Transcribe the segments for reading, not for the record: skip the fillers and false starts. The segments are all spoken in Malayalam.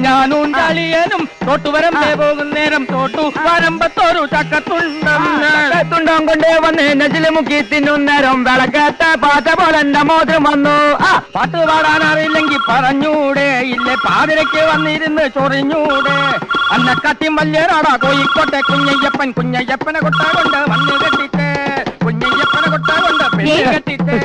ഞാനും ചളിയനും തൊട്ടുവരം പോകുന്നേരം തൊട്ടു വരമ്പത്തോരു ചക്കത്തുണ്ടം കൊണ്ടേ വന്ന് നെജില് മുക്കി തിന്നുന്നേരം വിളക്കത്തെ പാറ്റ പോലെ എന്റെ മോതിരം വന്നു. പാട്ട് പാടാൻ അറിയില്ലെങ്കിൽ പറഞ്ഞൂടെ, ഇല്ലേ പാതിരയ്ക്ക് വന്നിരുന്ന് ചൊറിഞ്ഞൂടെ. അന്നെ കത്തിയും വല്യരാടാ കോഴിക്കോട്ടെ കുഞ്ഞയ്യപ്പനെ കൊട്ട കൊണ്ട് വന്ന് കെട്ടിട്ട്, കുഞ്ഞയ്യപ്പനെ കൊട്ട കൊണ്ട് പെണ്ണ് കെട്ടിട്ട്.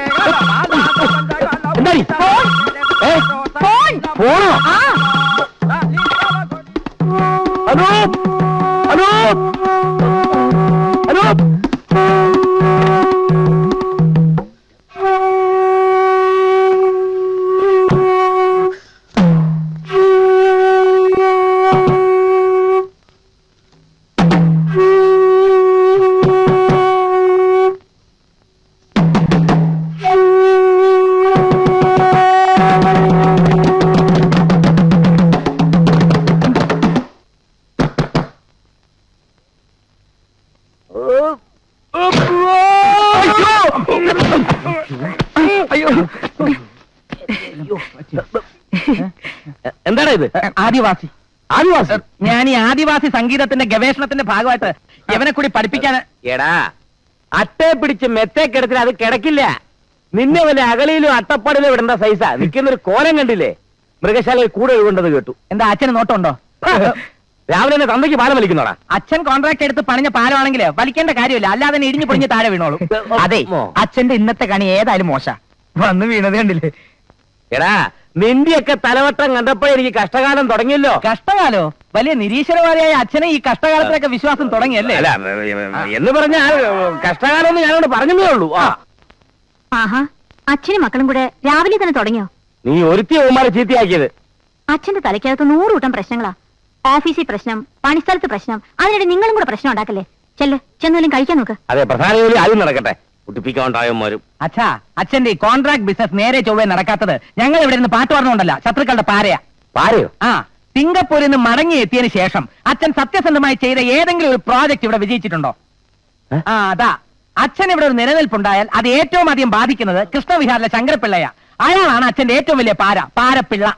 എന്താണ് ഇത്? ആദിവാസി. ഞാൻ ഈ ആദിവാസി സംഗീതത്തിന്റെ ഗവേഷണത്തിന്റെ ഭാഗമായിട്ട് ഇവനെ കൂടി പഠിപ്പിക്കാൻ. എടാ, അട്ടയെ പിടിച്ച് മെത്തേക്കെടുത്തിട്ട് അത് കിടക്കില്ല. നിന്നെ വല്ല അകളിയിലും അട്ടപ്പാടിലും വിടേണ്ട സൈസാ. നിൽക്കുന്നൊരു കോലം കണ്ടില്ലേ? മൃഗശാലയിൽ കൂടെ ഒഴുകൊണ്ടത് കേട്ടു. എന്താ അച്ഛന് നോട്ടമുണ്ടോ? രാവിലെ തന്നെ തന്തയ്ക്ക് പാലം വലിക്കുന്നോടാ. അച്ഛൻ കോൺട്രാക്ട് എടുത്ത് പണിഞ്ഞ പാലമാണെങ്കിൽ വലിക്കേണ്ട കാര്യമില്ല, അല്ലാതെ ഇടിഞ്ഞു പൊളിഞ്ഞ് താഴെ വീണോളൂ. അതെ, അച്ഛന്റെ ഇന്നത്തെ കണി ഏതായാലും മോശ. വന്ന് വീണത് കണ്ടില്ലേ? എടാ, നിന്റെയൊക്കെ തലവട്ടം കണ്ടപ്പോഴേ എനിക്ക് കഷ്ടകാലം തുടങ്ങിയല്ലോ. കഷ്ടകാലോ? വലിയ നിരീശ്വരവാദിയായ അച്ഛനെ ഈ കഷ്ടകാലത്തിലൊക്കെ വിശ്വാസം തുടങ്ങിയല്ലേ? അല്ല, എന്ന് പറഞ്ഞാൽ കഷ്ടകാലം എന്ന് ഞാനോട് പറഞ്ഞതേ ഉള്ളൂ. ആഹാ, അച്ഛനും മക്കളും കൂടെ രാവിലെ തന്നെ തുടങ്ങിയോ? നീ ഒരുത്തി ഓമാരെ ചീത്തയാക്കിയത്. അച്ഛന്റെ തലയ്ക്കകത്ത് 100 കൂട്ടം പ്രശ്നങ്ങളാ. ഓഫീസിൽ പ്രശ്നം, പണിസ്ഥലത്ത് പ്രശ്നം, അതിനിടെ നിങ്ങളും കൂടെ പ്രശ്നം ഉണ്ടാക്കല്ലേ? ചെന്നാലും കഴിക്കാൻ നോക്ക്. അതെ, പ്രധാന ജോലി ആദ്യം നടക്കട്ടെ. കുട്ടിപ്പിക്കാണ്ടായവന്മാരും. അച്ഛാ, അച്ഛന്റെ ഈ കോൺട്രാക്ട് ബിസിനസ് നേരെ ചൊവ്വേ നടക്കാത്തത് ഞങ്ങൾ ഇവിടെ നിന്ന് പാട്ട് പറഞ്ഞുകൊണ്ടല്ല, ശത്രുക്കളുടെ പാരയാ. പാരയോ? സിംഗപ്പൂരിൽ നിന്ന് മടങ്ങി എത്തിയതിനു ശേഷം അച്ഛൻ സത്യസന്ധമായി ചെയ്ത ഏതെങ്കിലും ഒരു പ്രോജക്ട് ഇവിടെ വിജയിച്ചിട്ടുണ്ടോ? അതാ, അച്ഛൻ ഇവിടെ ഒരു നിലനിൽപ്പുണ്ടായാൽ അത് ഏറ്റവും അധികം ബാധിക്കുന്നത് കൃഷ്ണവിഹാറിലെ ശങ്കരപ്പിള്ളയാ. അയാളാണ് അച്ഛന്റെ ഏറ്റവും വലിയ പാരപ്പിള്ള.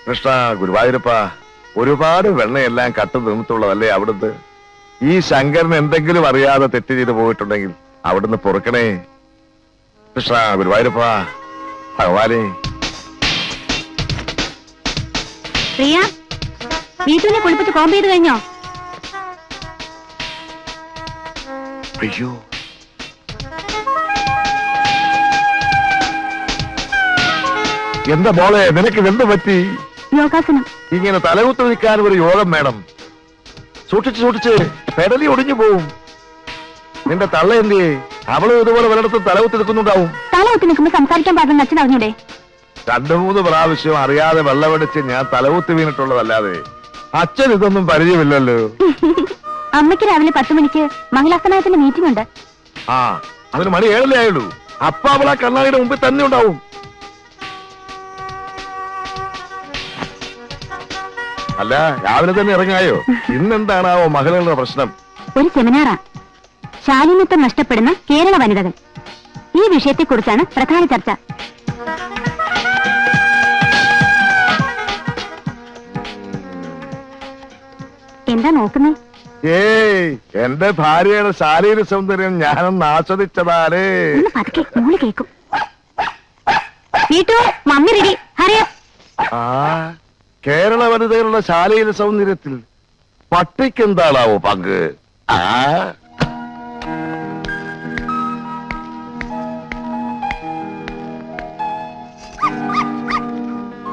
കൃഷ്ണ, ഗുരുവായൂരപ്പ, ഒരുപാട് വെണ്ണയെല്ലാം കട്ടു നിന്നിട്ടുള്ളതല്ലേ അവിടുന്ന്? ഈ ശങ്കരൻ എന്തെങ്കിലും അറിയാതെ തെറ്റ് ചെയ്തു പോയിട്ടുണ്ടെങ്കിൽ അവിടുന്ന് പൊറുക്കണേ. കൃഷ്ണ, ഗുരുവായൂരപ്പ, ഭഗവാനെ. പ്രിയ, വീട്ടിനെ കുളിപ്പിച്ച് കോമ്പ് ചെയ്ത് കഴിഞ്ഞോ? അയ്യോ, എന്താ മോളെ, നിനക്ക് എന്ത് പറ്റി? യോഗാസനം. ഇങ്ങനെ തലകുത്ത് നിൽക്കാൻ ഒരു യോഗം വേണം. സൂക്ഷിച്ച് പെടലി ഒടിഞ്ഞു പോവും. നിന്റെ തള്ള എന്തേ? അവളും ഇതുപോലെ പലയിടത്തും തലകുത്ത് നിൽക്കുന്നുണ്ടാവും. തലകുത്തി നിൽക്കുമ്പോ സംസാരിക്കാൻ പാടുന്ന അച്ഛൻ അറിഞ്ഞൂടെ? 2-3 പ്രാവശ്യം അറിയാതെ വെള്ളമടിച്ച് ഞാൻ തലകുത്തി വീണിട്ടുള്ളതല്ലാതെ അച്ഛൻ ഇതൊന്നും പരിചയമില്ലല്ലോ. അമ്മയ്ക്ക് രാവിലെ 10 മണിക്ക് മഹിളാസനായത്തിന്റെ മീറ്റിംഗ് ഉണ്ട്. അതിന് മണി 7 ആയുള്ളൂ. അപ്പ അവൾ ആ കണ്ണാടിയുടെ മുമ്പിൽ തന്നെ ഉണ്ടാവും. അല്ല, രാവിലെ തന്നെ ഇറങ്ങായോ? ഇന്നെന്താണാവോ മകളുടെ പ്രശ്നം? ഒരു സെമിനാറാ. ശാലീനത്വം നഷ്ടപ്പെടുന്ന കേരള വനിതകൾ. ഈ വിഷയത്തെക്കുറിച്ചാണ് പ്രധാന ചർച്ച. എന്താ നോക്കുന്നേ? ഏയ്, എന്റെ ഭാര്യയുടെ ശാരീരിക സൗന്ദര്യം ഞാനൊന്ന് ആസ്വദിച്ചതാലേ. പതുക്കെ, മോള് കേക്കും. വീട്ടു മമ്മി റെഡി. ഹറിയ. കേരള വനിതകളുടെ ശാരീരിക സൗന്ദര്യത്തിൽ പട്ടിക്ക് എന്താണാവോ പങ്ക്?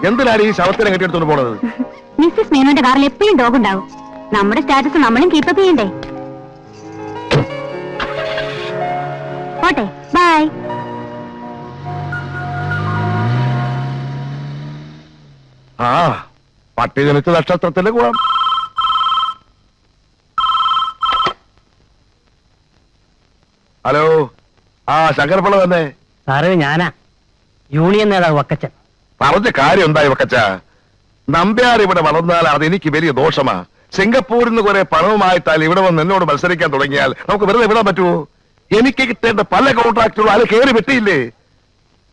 എന്തിനാണ് ഈ ശവത്തിനെ കെട്ടിയെടുത്തോണ്ട് പോണത്? മിസ്സസ് മേനോന്റെ കാറിൽ എപ്പോഴും ഡോഗ് ഉണ്ടാവും. നമ്മുടെ സ്റ്റാറ്റസ് നമ്മളും കീപ്പപ്പ് ചെയ്യണ്ടേ? പോട്ടെ, ബൈ. പട്ടി ജനിച്ച നക്ഷത്രത്തിന്റെ ഗുണം. ഹലോ, ആ ശങ്കരപ്പിള്ള തന്നെ. സാറേ ഞാനാ, യൂണിയൻ നേതാവ് വക്കച്ചൻ. പറഞ്ഞ കാര്യം എന്തായി വക്കച്ച? നമ്പ്യാർ ഇവിടെ വളർന്നാൽ അതെനിക്ക് വലിയ ദോഷമാ. സിംഗപ്പൂരിൽ നിന്ന് കുറെ പണവുമായിട്ടാൽ ഇവിടെ വന്ന് എന്നോട് മത്സരിക്കാൻ തുടങ്ങിയാൽ നമുക്ക് വെറുതെ വിടാൻ പറ്റുമോ? എനിക്ക് കിട്ടേണ്ട പല കോൺട്രാക്റ്റുകളും അയാൾ കയറി വെട്ടിയില്ലേ?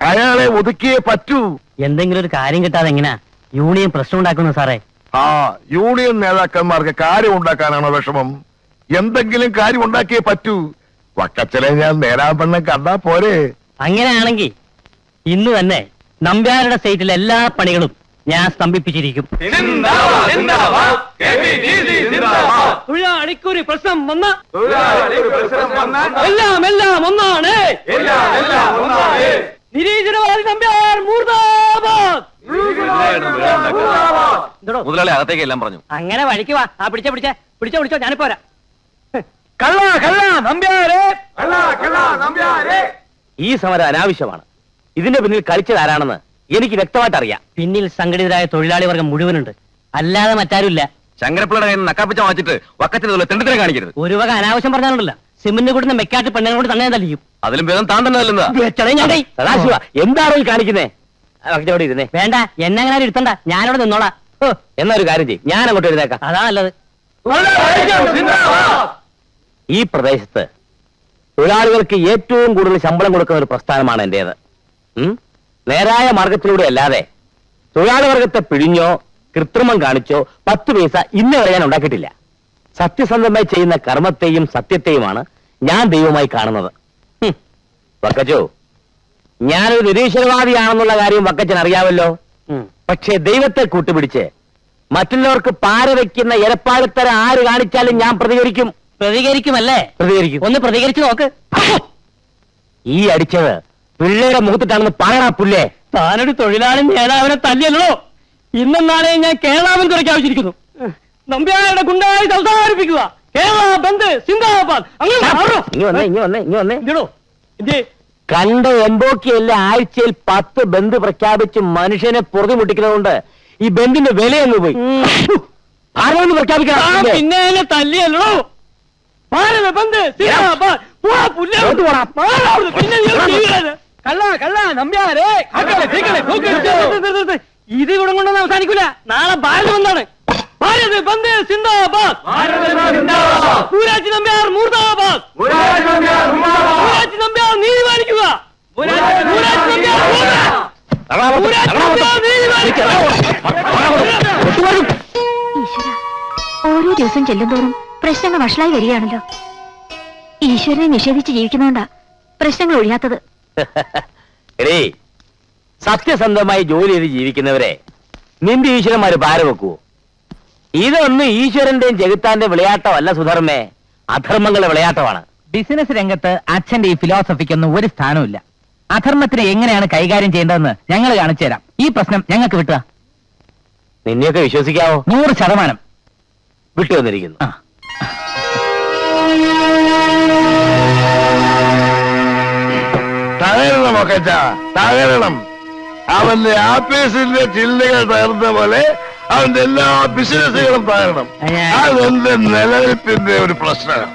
അയാളെ ഒതുക്കിയേ പറ്റൂ. എന്തെങ്കിലും ഒരു കാര്യം കിട്ടാതെ എങ്ങനെയാ യൂണിയൻ പ്രശ്നം ഉണ്ടാക്കുന്നു സാറേ? ആ യൂണിയൻ നേതാക്കന്മാർക്ക് കാര്യം ഉണ്ടാക്കാനാണോ വിഷമം? എന്തെങ്കിലും കാര്യം ഉണ്ടാക്കിയേ പറ്റൂ. വക്കച്ചനെ ഞാൻ നേരാൻ പെണ്ണം കണ്ടാ പോരെ? അങ്ങനെയാണെങ്കിൽ ഇന്ന് തന്നെ നമ്പ്യാരുടെ സൈറ്റിലെ എല്ലാ പണികളും ഞാൻ സ്തംഭിപ്പിച്ചിരിക്കും. തൊഴിലാളിക്കൊരു പ്രശ്നം വന്ന എല്ലാം എല്ലാം ഒന്നാണ്. നിരീശ്വരവാദി നമ്പ്യാർ മൂർദാബാദ്. മുതലാളി അകത്തേക്ക് എല്ലാം പറഞ്ഞു. അങ്ങനെ വഴിക്ക് വാ. ആ പിടിച്ചോ ഞാനിപ്പോ വരാം. ഈ സമരം അനാവശ്യമാണ്. ഇതിന്റെ പിന്നിൽ കളിച്ചത് ആരാണെന്ന് എനിക്ക് വ്യക്തമായിട്ട് അറിയാം. പിന്നിൽ സംഘടിതരായ തൊഴിലാളി വർഗം മുഴുവനുണ്ട്, അല്ലാതെ മറ്റാരുമില്ല. ശങ്കരപ്പിള്ളയുടെ കയ്യിൽ നിന്ന് നക്കാപ്പിച്ച വാങ്ങിച്ചിട്ട് വക്കത്തിന് തെണ്ടിത്തരം കാണിക്കരുത്. ഒരു വക അനാവശ്യം പറഞ്ഞാലുണ്ടല്ല, സിമന്റ് കൂടുന്ന മെക്കാട്ട് പെണ്ണുങ്ങളോട് തന്നെ തല്ലിയും. അതിലും ഭേദം താൻ തന്നെ അല്ലെന്നാ. സദാശിവ എന്താണ് ഈ കാണിക്കുന്നേ? അവിടെ ഇരുന്നേ. വേണ്ട, എന്നെ അങ്ങനെ ഇരുത്തണ്ട, ഞാനവിടെ നിന്നോളാം. എന്നൊരു കാര്യം ചെയ്യും, ഞാൻ അങ്ങോട്ട് എഴുതേക്കാം. അതാ നല്ലത്. ഈ പ്രദേശത്ത് തൊഴിലാളികൾക്ക് ഏറ്റവും കൂടുതൽ ശമ്പളം കൊടുക്കുന്ന ഒരു പ്രസ്ഥാനമാണ് എന്റേത്. നേരായ മാർഗത്തിലൂടെ അല്ലാതെ തൊഴിലാളി വർഗത്തെ പിഴിഞ്ഞോ കൃത്രിമം കാണിച്ചോ 10 പൈസ ഇന്ന് വരെ ഞാൻ ഉണ്ടാക്കിയിട്ടില്ല. സത്യസന്ധമായി ചെയ്യുന്ന കർമ്മത്തെയും സത്യത്തെയുമാണ് ഞാൻ ദൈവമായി കാണുന്നത്. വക്കച്ചോ, ഞാനൊരു നിരീശ്വരവാദിയാണെന്നുള്ള കാര്യം വക്കച്ചൻ അറിയാമല്ലോ. പക്ഷേ ദൈവത്തെ കൂട്ടുപിടിച്ച് മറ്റുള്ളവർക്ക് പാര വയ്ക്കുന്ന എരപ്പാഴത്തരം ആര് കാണിച്ചാലും ഞാൻ പ്രതികരിക്കും. പ്രതികരിക്കുമല്ലേ? പ്രതികരിക്കും. ഒന്ന് പ്രതികരിച്ചു നോക്ക്. ഈ അടിച്ചത് പിള്ളേരുടെ മുഖത്തിട്ടാണെന്ന് പറയണ പുല്ലേ. താനൊരു തൊഴിലാളി നേതാവിനെ തല്ലിയല്ലോ. ഇന്നും നാളെ ഞാൻ കേരളാവിൽ കുറയ്ക്കാവശ്യരിക്കുന്നു. നമ്പ്യാരുടെ ഗുണ്ടായി സംസാരിപ്പിക്കുക. കേരള ബന്ദ് സിന്ദാബാദ്. കണ്ട എംബോക്കിയല്ല ആഴ്ചയിൽ 10 ബന്ദ് പ്രഖ്യാപിച്ച് മനുഷ്യനെ പൊറുതിമുട്ടിക്കുന്നതുകൊണ്ട് ഈ ബന്ദിന്റെ വിലയൊന്നു പോയി. ആരോന്ന് പ്രഖ്യാപിക്കണം. പിന്നെ തല്ലിയല്ലോ. ഭാരത ബന്ദ് സിന്ദാബാദ്. ഇത് ഇവിടെ കൊണ്ടൊന്നും അവസാനിക്കൂല. നാളെ ഭാരത ബന്ദാണ്. ഭാരത് ബന്ദ് സിന്ദാബാദ്. പൂരാച്ചി നമ്പ്യാർ മൂർദാബാദ്. പൂരാച്ചി നമ്പ്യാർ നീതി പാലിക്കുക. ഓരോ ദിവസം ചെല്ലുന്തോറും പ്രശ്നങ്ങൾ വഷളായി വരികയാണല്ലോ. ഈശ്വരനെ നിഷേധിച്ച് ജീവിക്കുന്നോണ്ടാ പ്രശ്നങ്ങൾ ഒഴിയാത്തത്. സത്യസന്ധമായി ജോലി ചെയ്ത് ജീവിക്കുന്നവരെ നിന്റെ ഈശ്വരന്മാര് ഭാരം വെക്കുവോ? ഇതൊന്നും ഈശ്വരന്റെയും ജഗത്താന്റെ വിളയാട്ടമല്ല സുധർമ്മേ, അധർമ്മങ്ങളുടെ വിളയാട്ടമാണ്. ബിസിനസ് രംഗത്ത് അച്ഛന്റെ ഈ ഫിലോസഫിക്കൊന്നും ഒരു സ്ഥാനമില്ല. അധർമ്മത്തിനെ എങ്ങനെയാണ് കൈകാര്യം ചെയ്യേണ്ടതെന്ന് ഞങ്ങൾ കാണിച്ചു തരാം. ഈ പ്രശ്നം ഞങ്ങൾക്ക് വിട്ടുക. നിന്നെയൊക്കെ വിശ്വസിക്കാവോ? 100%. വിട്ടു വന്നിരിക്കുന്നു. തകരണം ഒക്കെ തകരണം. അവന്റെ ആഫീസിന്റെ ചില്ലുകൾ തകർന്ന പോലെ അവന്റെ എല്ലാ ബിസിനസ്സുകളും തകരണം. അതെന്റെ നിലനിൽപ്പിന്റെ ഒരു പ്രശ്നം.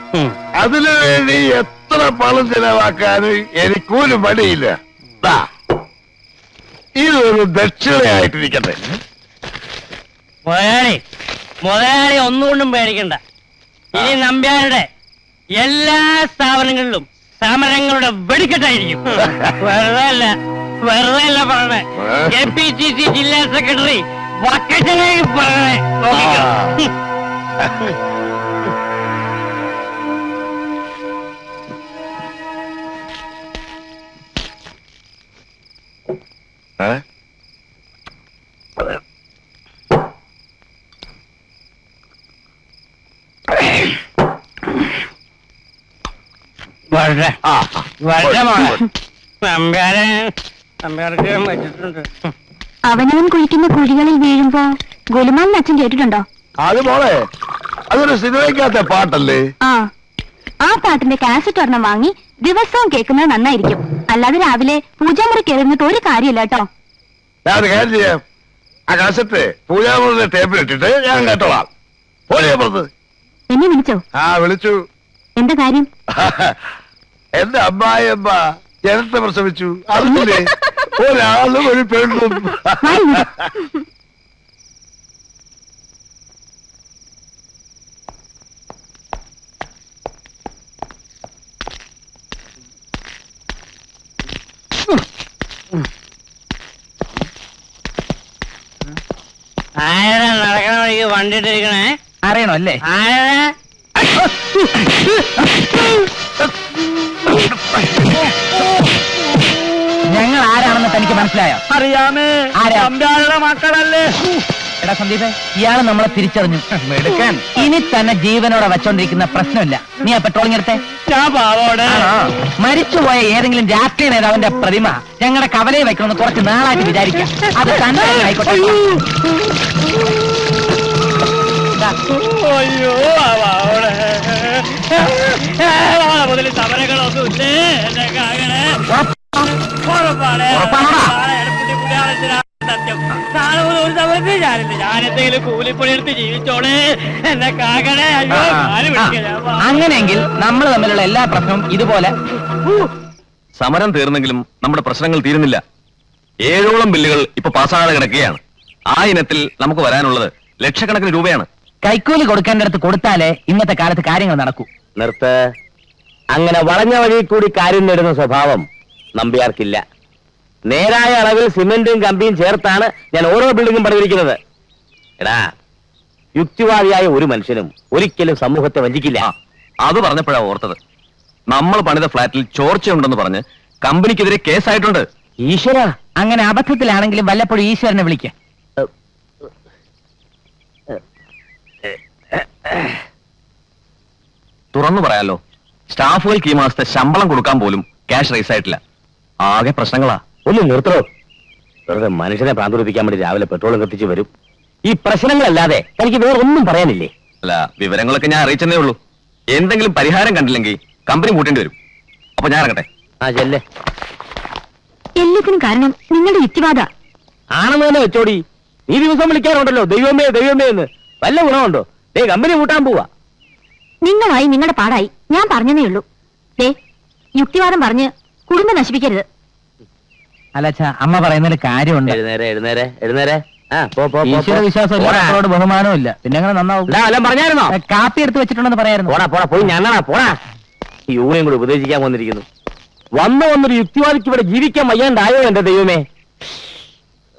അതിനു വേണ്ടി എത്ര പണം ചെലവാക്കാനും എനിക്കൊരു മടിയില്ല. ഇതൊരു ദക്ഷിണയായിട്ടിരിക്കട്ടെ. മുതലാളി ഒന്നുകൊണ്ടും പേടിക്കണ്ട. ഇനി നമ്പ്യാരുടെ എല്ലാ സ്ഥാപനങ്ങളിലും സമരങ്ങളുടെ വെടിക്കെട്ടായിരിക്കും. വെറുതെ അല്ല പറഞ്ഞേ. KPCC ജില്ലാ സെക്രട്ടറി വക്കച്ചനായി പറഞ്ഞേ. അവനവൻ കുഴിക്കുന്ന കുഴികളിൽ വീഴുമ്പോ ഗുലുമാൻ അച്ഛൻ കേട്ടിട്ടുണ്ടോ? അത് മോളെ, അതൊരു സിനിമയ്ക്കകത്തെ പാട്ടല്ലേ? ആ പാട്ടിന്റെ കാസറ്റ് ഒരെണ്ണം വാങ്ങി ദിവസവും കേൾക്കുന്നത് നന്നായിരിക്കും. അല്ലാതെ രാവിലെ പൂജാമുറി കയറുന്നിട്ട് ഒരു കാര്യമില്ല കേട്ടോ. ഞാൻ കാര്യം ചെയ്യാം. ആ കാസറ്റ് പൂജാമുറിയുടെ ടേപ്പിലിട്ടിട്ട് ഞാൻ കേട്ടോളാം. പോലെയാ പുറത്ത്. എന്നെ വിളിച്ചോ? വിളിച്ചു. എന്താ കാര്യം? എന്റെ അമ്മായിയമ്മ ജനത്തെ പ്രസവിച്ചു. അതില്ലേ ഒരാളും ഒരു പെണ്ണും. ആരാ നടക്കണ വഴിക്ക് വണ്ടിട്ടിരിക്കണേ? അറിയണോ അല്ലേ? ആരാ? ഞങ്ങൾ ആരാണെന്ന് തനിക്ക് മനസ്സിലായോ? അറിയാമേ, ആരാ? തമ്പ്യാളുടെ മക്കളല്ലേ? എടാ സന്ദീപേ, ഇയാള് നമ്മളെ തിരിച്ചറിഞ്ഞു. എടുക്കാൻ ഇനി തന്നെ ജീവനോടെ വെച്ചോണ്ടിരിക്കുന്ന പ്രശ്നമില്ല. നീ ആ പെട്രോളിംഗ് എടുത്തേ. ഞാൻ പാവോടെ. മരിച്ചുപോയ ഏതെങ്കിലും രാഷ്ട്രീയ നേതാവിന്റെ പ്രതിമ ഞങ്ങളുടെ കവലയിൽ വെക്കണമെന്ന് കുറച്ച് നാളായിട്ട് വിചാരിക്കാം. അത് തന്നെ ആയിക്കോട്ടെ. അയ്യോ പാവോടെ. മുതൽ സമരങ്ങളൊന്നും ഇല്ലേ? എന്നെ കാകണേ. ഉറപ്പാണ്. സത്യം. നാളെ മുതൽ ഒരു സമരത്തിൽ ഞാനില്ല. ഞാനെന്തെങ്കിലും കൂലിപ്പണി എടുത്ത് ജീവിച്ചോളെ. എന്നെ കാകണേ. അയ്യോ കാല് പിടിക്കാം. അങ്ങനെയെങ്കിൽ നമ്മൾ തമ്മിലുള്ള എല്ലാ പ്രശ്നവും ഇതുപോലെ. സമരം തീർന്നെങ്കിലും നമ്മുടെ പ്രശ്നങ്ങൾ തീരുന്നില്ല. 7ഓളം ബില്ലുകൾ ഇപ്പൊ പാസ്സാകാതെ കിടക്കുകയാണ്. ആ ഇനത്തിൽ നമുക്ക് വരാനുള്ളത് ലക്ഷക്കണക്കിന് രൂപയാണ്. കൈക്കൂലി കൊടുക്കേണ്ടടുത്ത് കൊടുത്താലേ ഇന്നത്തെ കാലത്ത് കാര്യങ്ങൾ നടക്കൂ. നിർത്ത്. അങ്ങനെ വളഞ്ഞ വഴി കൂടി കാര്യം നേടുന്ന സ്വഭാവം നമ്പ്യാർക്കില്ല. നേരായ അളവിൽ സിമെന്റും കമ്പിയും ചേർത്താണ് ഞാൻ ഓരോ ബിൽഡിങ്ങും പണിതിരിക്കുന്നത്. എടാ, യുക്തിവാദിയായ ഒരു മനുഷ്യനും ഒരിക്കലും സമൂഹത്തെ വഞ്ചിക്കില്ല. അത് പറഞ്ഞപ്പോഴാ ഓർത്തത്. നമ്മൾ പണിത ഫ്ളാറ്റിൽ ചോർച്ചയുണ്ടെന്ന് പറഞ്ഞ് കമ്പനിക്കെതിരെ കേസായിട്ടുണ്ട്. ഈശ്വര, അങ്ങനെ അബദ്ധത്തിലാണെങ്കിലും വല്ലപ്പോഴും ഈശ്വരനെ വിളിക്ക. തുറന്നു പറയാലോ, സ്റ്റാഫുകൾക്ക് ഈ മാസത്തെ ശമ്പളം കൊടുക്കാൻ പോലും ക്യാഷ് റൈസ് ആയിട്ടില്ല. ആകെ പ്രശ്നങ്ങളാ. ഒന്ന് നിർത്തോ. വെറുതെ മനുഷ്യനെ പ്രാന്തുടിപ്പിക്കാൻ വേണ്ടി രാവിലെ പെട്രോളും കത്തിച്ച് വരും. ഈ പ്രശ്നങ്ങളല്ലാതെ എനിക്ക് വേറെ ഒന്നും പറയാനില്ലേ? അല്ല, വിവരങ്ങളൊക്കെ ഞാൻ അറിയിച്ചെന്നേ ഉള്ളൂ. എന്തെങ്കിലും പരിഹാരം കണ്ടില്ലെങ്കിൽ കമ്പനി കൂട്ടേണ്ടി വരും. അപ്പൊ ഞാൻ ഇറങ്ങട്ടെ. ആ ചെല്ലേ. എല്ലാത്തിനും കാരണം നിങ്ങളുടെ യുക്തിവാദ. ആണെന്ന് തന്നെ വെച്ചോടി. നീ ദിവസം വിളിക്കാറുണ്ടല്ലോ ദൈവമേ ദൈവമേ എന്ന്. വല്ല ഗുണമുണ്ടോ? കമ്പനി കൂട്ടാൻ പോവാ. നിങ്ങളായി നിങ്ങളുടെ പാടായി. ഞാൻ പറഞ്ഞതേ ഉള്ളൂ. ദേ, യുക്തിവാദം പറഞ്ഞ് കുടുംബം നശിപ്പിക്കരുത്. അല്ലച്ച, അമ്മ പറയുന്നതിൽ കാര്യമുണ്ട്. എഴുന്നേരെ എഴുന്നേരെ എഴുന്നേരെ. ആ പോ പോ, പോ, ഈശ്വര പോ. വിശ്വാസം പോടാ. അവരോട് ബഹുമാനവും ഇല്ല. പിന്നെ അങ്ങനെ നന്നാവും. ഇതാ, വല്ലതും പറഞ്ഞായിരുന്നോ? കാപ്പി എടുത്ത് വെച്ചിട്ടുണ്ടെന്ന് പറയായിരുന്നു. പോടാ പോടാ, പോയി ഞണ്ണാ പോടാ. ഈ യൂണിയൻ കൂടി ഉപദേശിക്കാൻ വന്നിരിക്കുന്നു. വന്നൊരു യുക്തിവാദിക്ക് ഇവിടെ ജീവിക്കാൻ വയ്യാണ്ടായോ എന്റെ ദൈവമേ.